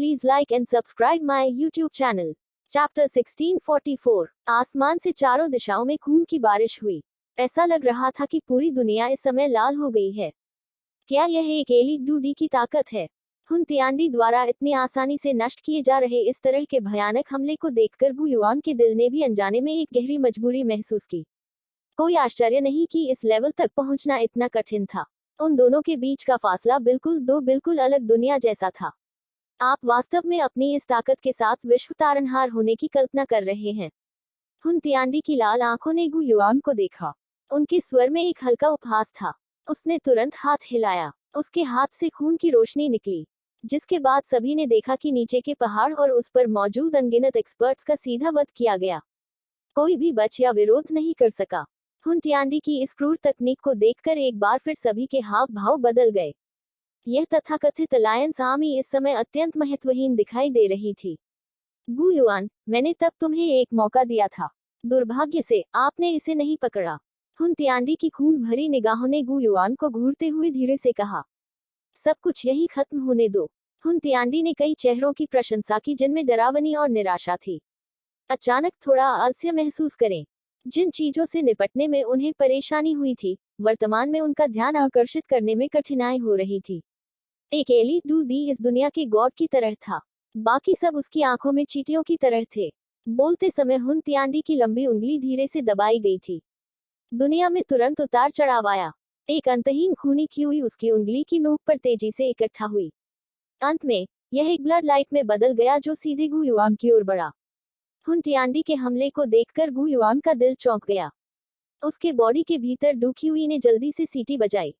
please like and subscribe my YouTube channel. Chapter 1644 आसमान से चारों दिशाओं में खून की बारिश हुई। ऐसा लग रहा था कि पूरी दुनिया इस समय लाल हो गई है। क्या यह एक एली डूडी की ताकत है? हुन तिआंडी द्वारा इतनी आसानी से नष्ट किए जा रहे इस तरह के भयानक हमले को देखकर गु युआन के दिल ने भी अनजाने में एक गहरी मजबूरी महसूस की। कोई आश्चर्य नहीं कि इस लेवल तक पहुंचना इतना कठिन था। उन दोनों के बीच का फासला बिल्कुल अलग दुनिया जैसा था। आप वास्तव में अपनी इस ताकत के साथ विश्व तारनहार होने की कल्पना कर रहे हैं। हुन तिआंडी की लाल आंखों ने गु युआन को देखा। उनके स्वर में एक हल्का उपहास था। उसने तुरंत हाथ हिलाया। उसके हाथ से खून की रोशनी निकली, जिसके बाद सभी ने देखा कि नीचे के पहाड़ और उस पर मौजूद अनगिनत एक्सपर्ट्स का सीधा वध किया गया। कोई भी बच या विरोध नहीं कर सका। हुन तिआंडी की इस क्रूर तकनीक को देखकर एक बार फिर सभी के हाव भाव बदल गए। यह तथाकथित अलायंस आर्मी इस समय अत्यंत महत्वहीन दिखाई दे रही थी। गु युआन, मैंने तब तुम्हें एक मौका दिया था। दुर्भाग्य से आपने इसे नहीं पकड़ा। हुन तिआंडी की खून भरी निगाहों ने गु युआन को घूरते हुए धीरे से कहा, सब कुछ यही खत्म होने दो। हुन तिआंडी ने कई चेहरों की प्रशंसा की जिनमें डरावनी और निराशा थी। अचानक थोड़ा आलस्य महसूस करें। जिन चीजों से निपटने में उन्हें परेशानी हुई थी, वर्तमान में उनका ध्यान आकर्षित करने में कठिनाई हो रही थी। एक एली डूडी इस दुनिया के गॉड की तरह था। बाकी सब उसकी आंखों में चींटियों की तरह थे। बोलते समय हुन तिआंडी की लंबी उंगली धीरे से दबाई गई थी। दुनिया में तुरंत उतार चढ़ाव आया। एक अंतहीन खूनी ख्यूई उसकी उंगली की नोक पर तेजी से इकट्ठा हुई। अंत में यह एक ब्लड लाइट में बदल गया जो सीधे गु युआन की ओर बढ़ा। हुन तिआंडी के हमले को देखकर गु युआन का दिल चौंक गया। उसके बॉडी के भीतर डू ख्यूई ने जल्दी से सीटी बजाई।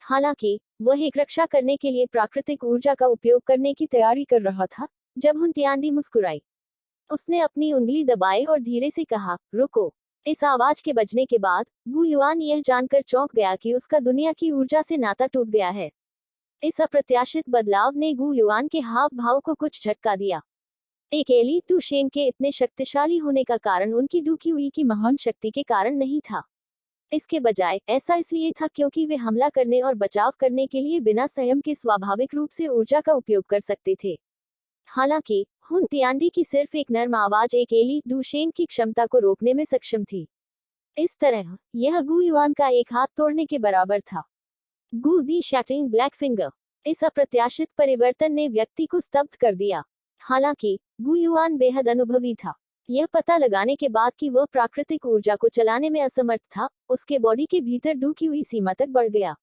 हालांकि वह एक रक्षा करने के लिए प्राकृतिक ऊर्जा का उपयोग करने की तैयारी कर रहा था, जब हुन तिआंडी मुस्कुराई। उसने अपनी उंगली दबाई और धीरे से कहा, रुको। इस आवाज के बजने के बाद गु युआन यह जानकर चौंक गया कि उसका दुनिया की ऊर्जा से नाता टूट गया है। इस अप्रत्याशित बदलाव ने गु युआन के हाव भाव को कुछ झटका दिया। एक एली डू शेन के इतने शक्तिशाली होने का कारण उनकी डू ख्यूई की महान शक्ति के कारण नहीं था। इसके बजाय ऐसा इसलिए था क्योंकि वे हमला करने और बचाव करने के लिए बिना संयम के स्वाभाविक रूप से ऊर्जा का उपयोग कर सकते थे। हालांकि हुन तिआंडी की सिर्फ एक नर्म आवाज एक एली डू शेन की क्षमता को रोकने में सक्षम थी। इस तरह यह गु युआन का एक हाथ तोड़ने के बराबर था। गु दी शैटरिंग ब्लैक फिंगर। इस अप्रत्याशित परिवर्तन ने व्यक्ति को स्तब्ध कर दिया। हालांकि गु युआन बेहद अनुभवी था। यह पता लगाने के बाद कि वह प्राकृतिक ऊर्जा को चलाने में असमर्थ था, उसके बॉडी के भीतर डू ख्यूई सीमा तक बढ़ गया।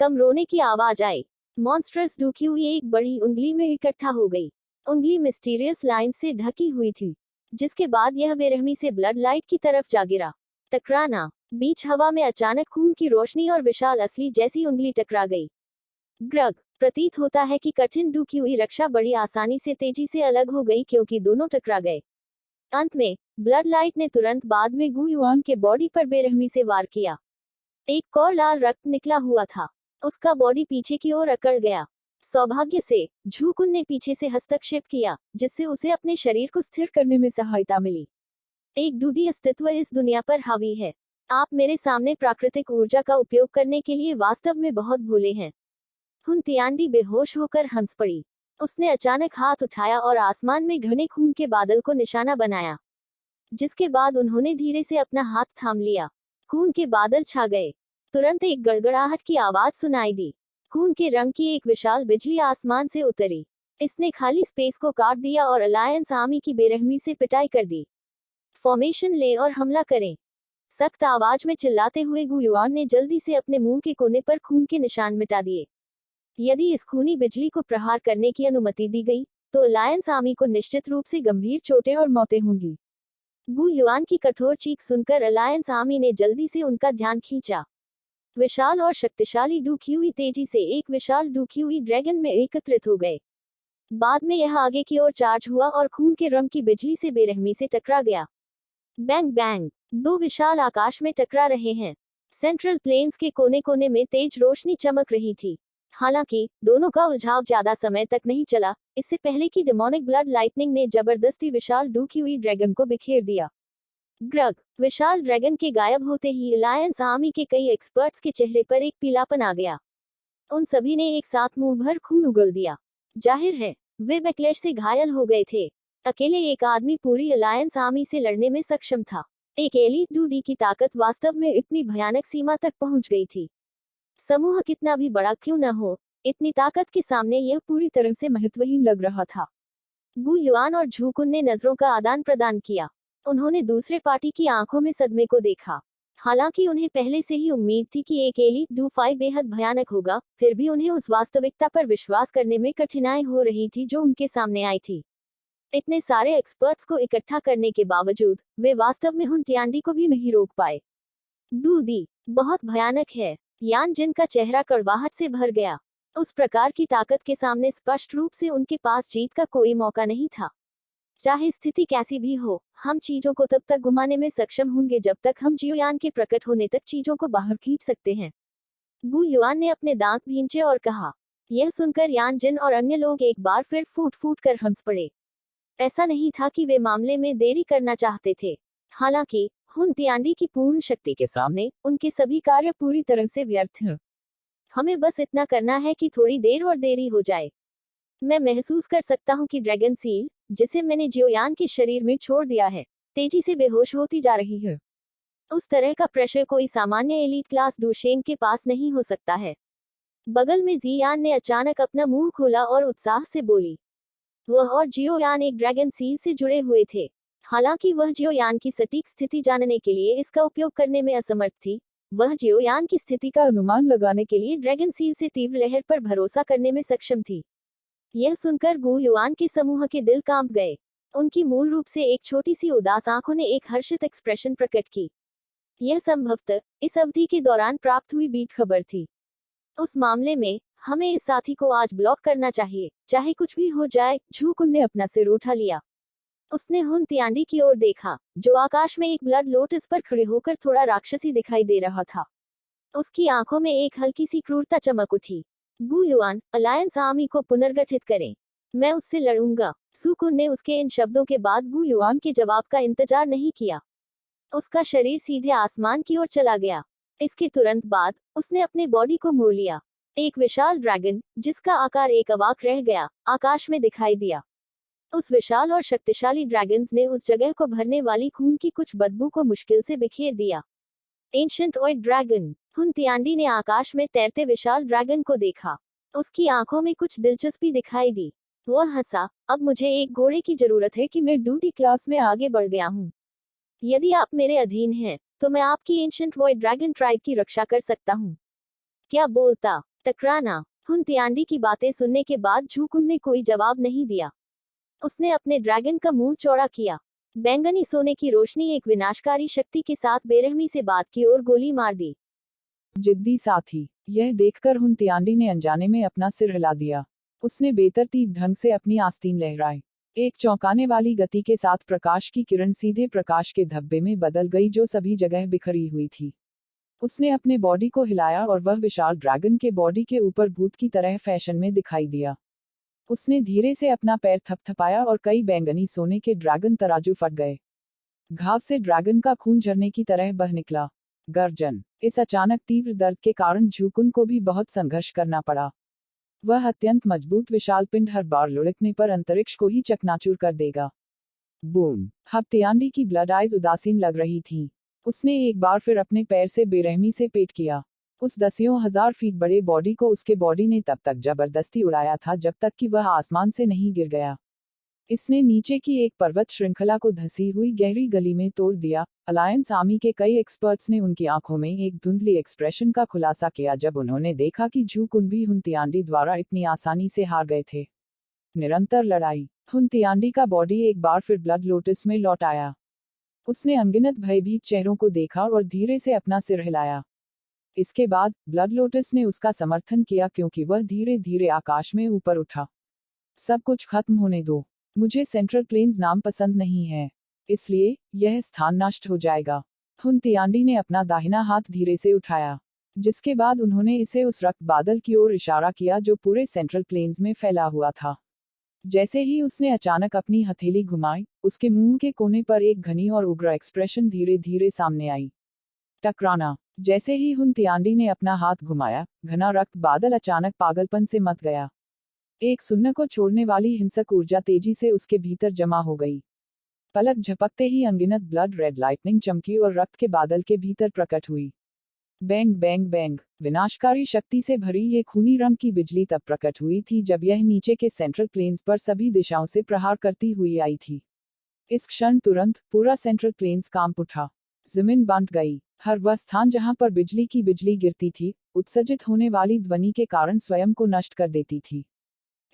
कम रोने की आवाज आई। मॉन्स्ट्रस डू ख्यूई एक बड़ी उंगली में इकट्ठा हो गई। उंगली मिस्टीरियस लाइन से ढकी हुई थी, जिसके बाद यह बेरहमी से ब्लड लाइट की तरफ जा गिरा। टकराना। बीच हवा में अचानक खून की रोशनी और विशाल असली जैसी उंगली टकरा गई। ग्रग। प्रतीत होता है कि कठिन डू ख्यूई रक्षा बड़ी आसानी से तेजी से अलग हो गई क्योंकि दोनों टकरा गए। अंत में ब्लड लाइट ने तुरंत बाद में गु युआन के बॉडी पर बेरहमी से वार किया। एक और लाल रक्त निकला हुआ था। उसका बॉडी पीछे की ओर अकड़ गया। सौभाग्य से झूकुन ने पीछे से हस्तक्षेप किया, जिससे उसे अपने शरीर को स्थिर करने में सहायता मिली। एक डूडी अस्तित्व इस दुनिया पर हावी है। आप मेरे सामने प्राकृतिक ऊर्जा का उपयोग करने के लिए वास्तव में बहुत भूले हैं। हुन तिआंडी बेहोश होकर हंस पड़ी। उसने अचानक हाथ उठाया और आसमान में घने खून के बादल को निशाना बनाया, जिसके बाद उन्होंने धीरे से अपना हाथ थाम लिया। खून के बादल छा गए। तुरंत एक गड़गड़ाहट की आवाज सुनाई दी। खून के रंग की एक विशाल बिजली आसमान से उतरी। इसने खाली स्पेस को काट दिया और अलायंस आर्मी की बेरहमी से पिटाई कर दी। फॉर्मेशन ले और हमला करें। सख्त आवाज में चिल्लाते हुए गु युआन ने जल्दी से अपने मुंह के कोने पर खून के निशान मिटा दिए। यदि इस खूनी बिजली को प्रहार करने की अनुमति दी गई, तो अलायंस आर्मी को निश्चित रूप से गंभीर चोटें और मौतें होंगी। गु युआन की कठोर चीख सुनकर अलायंस आर्मी ने जल्दी से उनका ध्यान खींचा। विशाल और शक्तिशाली डू ख्यूई तेजी से एक विशाल डू ख्यूई ड्रैगन में एकत्रित हो गए। बाद में यह आगे की ओर चार्ज हुआ और खून के रंग की बिजली से बेरहमी से टकरा गया। Bang bang. दो विशाल आकाश में टकरा रहे हैं। सेंट्रल प्लेन्स के कोने कोने में तेज रोशनी चमक रही थी। हालांकि दोनों का उलझाव ज्यादा समय तक नहीं चला, इससे पहले कि डेमोनिक ब्लड लाइटनिंग ने जबरदस्ती विशाल डू ख्यूई ड्रैगन को बिखेर दिया। ग्रग। विशाल ड्रैगन के गायब होते ही अलायंस आर्मी के कई एक्सपर्ट्स के चेहरे पर एक पीलापन आ गया। उन सभी ने एक साथ मुंह भर खून उगल दिया। जाहिर है वे बैकलैश से घायल हो गए थे। अकेले एक आदमी पूरी अलायंस आर्मी से लड़ने में सक्षम था। एक एलीट डूडी की ताकत वास्तव में इतनी भयानक सीमा तक पहुंच गई थी। समूह कितना भी बड़ा क्यों न हो, इतनी ताकत के सामने यह पूरी तरह से महत्वहीन लग रहा था। गु युआन और झू कुन ने नजरों का आदान प्रदान किया। उन्होंने दूसरे पार्टी की आंखों में सदमे को देखा। हालांकि उन्हें पहले से ही उम्मीद थी कि एक एलीट डू 5 बेहद भयानक होगा, फिर भी उन्हें उस वास्तविकता पर विश्वास करने में कठिनाई हो रही थी जो उनके सामने आई थी। इतने सारे एक्सपर्ट्स को इकट्ठा करने के बावजूद वे वास्तव में हुन तियांडी को भी नहीं रोक पाए। डू दी बहुत भयानक है। यान जिन का चेहरा कड़वाहट से भर गया। उस प्रकार की ताकत के सामने स्पष्ट रूप से उनके पास जीत का कोई मौका नहीं था। चाहे स्थिति कैसी भी हो, हम चीजों को तब तक घुमाने में सक्षम होंगे जब तक हम जियोयान के प्रकट होने तक चीजों को बाहर खींच सकते हैं। गु युआन ने अपने दांत भींचे और कहा। यह सुनकर यान जिन और अन्य लोग एक बार फिर फूट फूट कर हंस पड़े। ऐसा नहीं था कि वे मामले में देरी करना चाहते थे। हालांकि हुन तियांडी की पूर्ण शक्ति के सामने उनके सभी कार्य पूरी तरह से व्यर्थ हैं। हमें बस इतना करना है कि थोड़ी देर और देरी हो जाए। मैं महसूस कर सकता हूं कि ड्रैगन सील, जिसे मैंने जियोयान के शरीर में छोड़ दिया है, तेजी से बेहोश होती जा रही है। उस तरह का प्रेशर कोई सामान्य एलीट क्लास डूशेंग के पास नहीं हो सकता है। बगल में जियान ने अचानक अपना मुंह खोला और उत्साह से बोली। वह और जियोयान एक ड्रैगन सील से जुड़े हुए थे। हालांकि वह जियोयान की सटीक स्थिति जानने के लिए इसका उपयोग करने में असमर्थ थी, वह जियोयान की स्थिति का अनुमान लगाने के लिए ड्रैगन सील से तीव्र लहर पर भरोसा करने में सक्षम थी। यह सुनकर गु युआन के समूह के दिल कांप गए। उनकी मूल रूप से एक छोटी सी उदास आंखों ने एक हर्षित एक्सप्रेशन प्रकट की। यह संभवतः इस अवधि के दौरान प्राप्त हुई बीट खबर थी। उस मामले में हमें इस साथी को आज ब्लॉक करना चाहिए, चाहे कुछ भी हो जाए। झू कुन ने अपना सिर उठा लिया। उसने हुन तियांडी की ओर देखा, जो आकाश में एक ब्लड लोटस पर खड़े होकर थोड़ा राक्षसी दिखाई दे रहा था। उसकी आंखों में एक हल्की सी क्रूरता चमक उठी। गु युआन, अलायंस आर्मी को पुनर्गठित करें। मैं उससे लड़ूंगा। सू कुन ने उसके इन शब्दों के बाद गु युआन के जवाब का इंतजार नहीं किया। उसका शरीर सीधे आसमान की ओर चला गया। इसके तुरंत बाद उसने अपने बॉडी को मोड़ लिया। एक विशाल ड्रैगन, जिसका आकार एक अवाक रह गया, आकाश में दिखाई दिया। उस विशाल और शक्तिशाली ड्रैगन्स ने उस जगह को भरने वाली खून की कुछ बदबू को मुश्किल से बिखेर दिया। Ancient ऑइड dragon. हुन तियांडी ने आकाश में तैरते विशाल ड्रैगन को देखा। उसकी आंखों में कुछ दिलचस्पी दिखाई दी। वह हंसा। अब मुझे एक घोड़े की जरूरत है कि मैं ड्यूटी क्लास में आगे बढ़ गया हूँ। यदि आप मेरे अधीन हैं, तो मैं आपकी एंशिएंट वॉइड ड्रैगन ट्राइब की रक्षा कर सकता हूँ। क्या बोलता? टकराना। हुन तियांडी की बातें सुनने के बाद झू कुन ने कोई जवाब नहीं दिया। उसने अपने ड्रैगन का मुंह चौड़ा किया। बैंगनी सोने की रोशनी एक विनाशकारी शक्ति के साथ बेरहमी से बात की ओर गोली मार दी। जिद्दी साथी। यह देखकर हुन तियांडी ने अनजाने में अपना सिर हिला दिया। उसने बेतरतीब ढंग से अपनी आस्तीन लहराई। एक चौंकाने वाली गति के साथ प्रकाश की किरण सीधे प्रकाश के धब्बे में बदल गई जो सभी जगह बिखरी हुई थी। उसने अपने बॉडी को हिलाया और वह विशाल ड्रैगन के बॉडी के ऊपर भूत की तरह फैशन में दिखाई दिया। उसने धीरे से अपना पैर थपथपाया और कई बैंगनी सोने के ड्रैगन तराजू फट गए। घाव से ड्रैगन का खून झरने की तरह बह निकला। गर्जन। इस अचानक तीव्र दर्द के कारण झू कुन को भी बहुत संघर्ष करना पड़ा। वह अत्यंत मजबूत विशाल पिंड हर बार लुढ़कने पर अंतरिक्ष को ही चकनाचूर कर देगा। बूम। हब तियांडी की ब्लड आइज उदासीन लग रही थीं। उसने एक बार फिर अपने पैर से बेरहमी से पेट किया। उस दसियों हजार फीट बड़े बॉडी को उसके बॉडी ने तब तक जबरदस्ती उड़ाया था जब तक कि वह आसमान से नहीं गिर गया। इसने नीचे की एक पर्वत श्रृंखला को धसी हुई गहरी गली में तोड़ दिया। अलायंस आर्मी के कई एक्सपर्ट्स ने उनकी आंखों में एक धुंधली एक्सप्रेशन का खुलासा किया जब उन्होंने देखा कि झू कुन भी हुन तियांडी द्वारा इतनी आसानी से हार गए थे। निरंतर लड़ाई। हुन तियांडी का बॉडी एक बार फिर ब्लड लोटस में लौट आया। उसने अनगिनत भयभीत चेहरों को देखा और धीरे से अपना सिर हिलाया। इसके बाद ब्लड लोटस ने उसका समर्थन किया क्योंकि वह धीरे धीरे आकाश में ऊपर उठा। सब कुछ खत्म होने दो। मुझे सेंट्रल प्लेन्स नाम पसंद नहीं है, इसलिए यह स्थान नष्ट हो जाएगा। हुन तियांडी ने अपना दाहिना हाथ धीरे से उठाया, जिसके बाद उन्होंने इसे उस रक्त बादल की ओर इशारा किया जो पूरे सेंट्रल प्लेन्स में फैला हुआ था। जैसे ही उसने अचानक अपनी हथेली घुमाई, उसके मुंह के कोने पर एक घनी और उग्र एक्सप्रेशन धीरे धीरे सामने आई। टकराना। जैसे ही हुन तियांडी ने अपना हाथ घुमाया, घना रक्त बादल अचानक पागलपन से मत गया। एक सुन्न को छोड़ने वाली हिंसक ऊर्जा तेजी से उसके भीतर जमा हो गई। पलक झपकते ही अनगिनत ब्लड रेड लाइटनिंग चमकी और रक्त के बादल के भीतर प्रकट हुई। बैंग बैंग बैंग, विनाशकारी शक्ति से भरी ये खूनी रंग की बिजली तब प्रकट हुई थी जब यह नीचे के सेंट्रल प्लेन्स पर सभी दिशाओं से प्रहार करती हुई आई थी। इस क्षण तुरंत पूरा सेंट्रल प्लेन्स कांप उठा। जमीन बंट गई। हर वह स्थान जहां पर बिजली की बिजली गिरती थी, उत्सर्जित होने वाली ध्वनि के कारण स्वयं को नष्ट कर देती थी।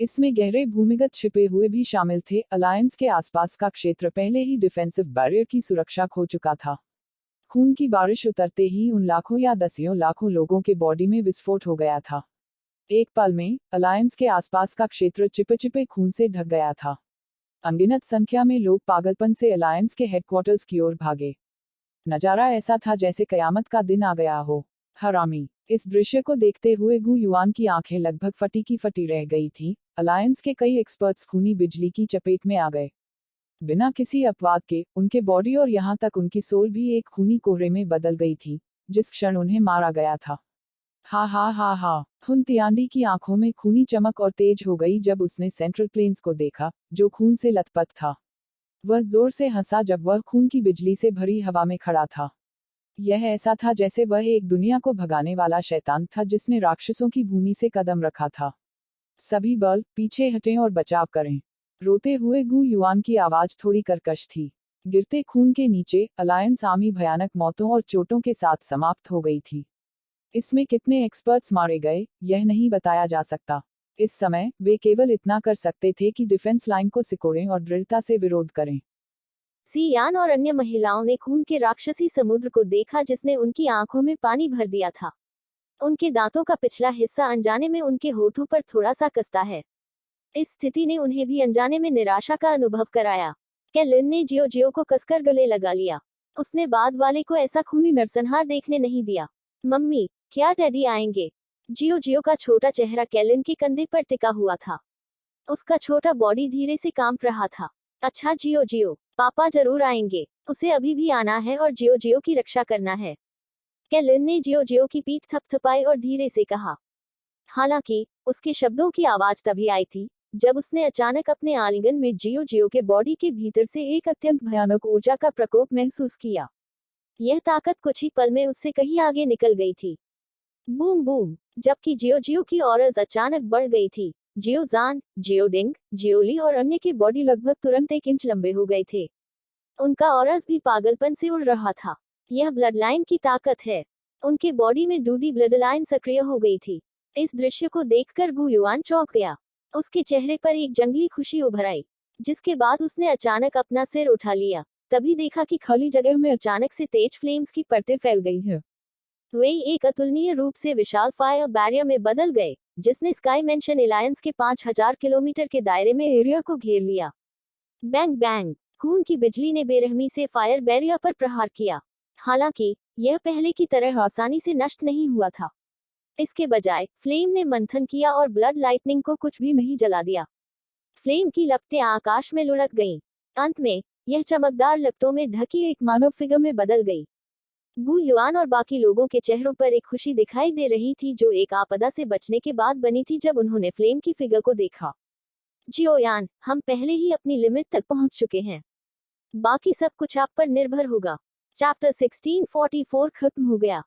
इसमें गहरे भूमिगत छिपे हुए भी शामिल थे। अलायंस के आसपास का क्षेत्र पहले ही डिफेंसिव बैरियर की सुरक्षा खो चुका था। खून की बारिश उतरते ही उन लाखों या दसियों लाखों लोगों के बॉडी में विस्फोट हो गया था। एक पल में अलायंस के आसपास का क्षेत्र चिपचिपे खून से ढक गया था। अनगिनत संख्या में लोग पागलपन से अलायंस के हेडक्वार्टर्स की ओर भागे। नजारा ऐसा था जैसे कयामत का दिन आ गया हो। हरामी। इस दृश्य को देखते हुए गु युआन की आंखें लगभग फटी की फटी रह गई थीं। अलायंस के कई एक्सपर्ट्स खूनी बिजली की चपेट में आ गए। बिना किसी अपवाद के उनके बॉडी और यहां तक उनकी सोल भी एक खूनी कोहरे में बदल गई थी जिस क्षण उन्हें मारा गया था। हा हा हा हा। हुन तियांडी की आंखों में खूनी चमक और तेज हो गई जब उसने सेंट्रल प्लेन्स को देखा जो खून से लथपथ था। वह जोर से हंसा जब वह खून की बिजली से भरी हवा में खड़ा था। यह ऐसा था जैसे वह एक दुनिया को भगाने वाला शैतान था जिसने राक्षसों की भूमि से कदम रखा था। सभी बल पीछे हटें और बचाव करें। रोते हुए गु युआन की आवाज थोड़ी कर्कश थी। गिरते खून के नीचे अलायंस आर्मी भयानक मौतों और चोटों के साथ समाप्त हो गई थी। इसमें कितने एक्सपर्ट्स मारे गए यह नहीं बताया जा सकता। इस समय वे केवल इतना कर सकते थे कि डिफेंस लाइन को सिकोड़ें और दृढ़ता से विरोध करें। सियान और अन्य महिलाओं ने खून के राक्षसी समुद्र को देखा जिसने उनकी आंखों में पानी भर दिया था। उनके दांतों का पिछला हिस्सा अनजाने में उनके होठों पर थोड़ा सा कसता है। इस स्थिति ने उन्हें भी अनजाने में निराशा का अनुभव कराया। कैलिन ने जियो जियो को कसकर गले लगा लिया। उसने बाद वाले को ऐसा खूनी नरसंहार देखने नहीं दिया। मम्मी, क्या डैडी आएंगे? जियो जियो का छोटा चेहरा कैलिन के कंधे पर टिका हुआ था। उसका छोटा बॉडी धीरे से कांप रहा था। अच्छा जियो जियो, पापा जरूर आएंगे। उसे अभी भी आना है और जियो जियो की रक्षा करना है। कैलिन ने जियो जियो की पीठ थपथपाई और धीरे से कहा। हालांकि उसके शब्दों की आवाज तभी आई थी जब उसने अचानक अपने आलिंगन में जियो जियो के बॉडी के भीतर से एक अत्यंत भयानक ऊर्जा का प्रकोप महसूस किया। यह ताकत कुछ ही पल में उससे कहीं आगे निकल गई थी। Boom boom. जबकि जियो जियो की ऑरस अचानक बढ़ गई थी। जियो जान, जियो डिंग, जियोली और अन्य के बॉडी लगभग तुरंत 1 इंच लंबे हो गए थे। उनका ऑरस भी पागलपन से उड़ रहा था। यह ब्लड लाइन की ताकत है। उनके बॉडी में डूडी ब्लड लाइन सक्रिय हो गई थी। इस दृश्य को देखकर गु युआन चौंक गया। उसके चेहरे पर एक जंगली खुशी उभर आई, जिसके बाद उसने अचानक अपना सिर उठा लिया। तभी देखा कि खाली जगह में अचानक से तेज फ्लेम्स की परतें फैल गई हैं। वे एक अतुलनीय रूप से विशाल फायर बैरियर में बदल गए, जिसने स्काई मेंशन एलायंस के 5000 किलोमीटर के दायरे में एरिया को घेर लिया। Bang bang. खून की बिजली ने बेरहमी से फायर बैरियर पर प्रहार किया। हालांकि यह पहले की तरह आसानी से नष्ट नहीं हुआ था। इसके बजाय फ्लेम ने मंथन किया और ब्लड लाइटनिंग को कुछ भी नहीं जला दिया। फ्लेम की लपटें आकाश में लुढ़क गईं। अंत में यह चमकदार लपटों में ढकी एक मानव फिगर में बदल गई। गु युआन और बाकी लोगों के चेहरों पर एक खुशी दिखाई दे रही थी जो एक आपदा से बचने के बाद बनी थी जब उन्होंने फ्लेम की फिगर को देखा। जियोयान, हम पहले ही अपनी लिमिट तक पहुंच चुके हैं। बाकी सब कुछ आप पर निर्भर होगा। चैप्टर 1644 खत्म हो गया।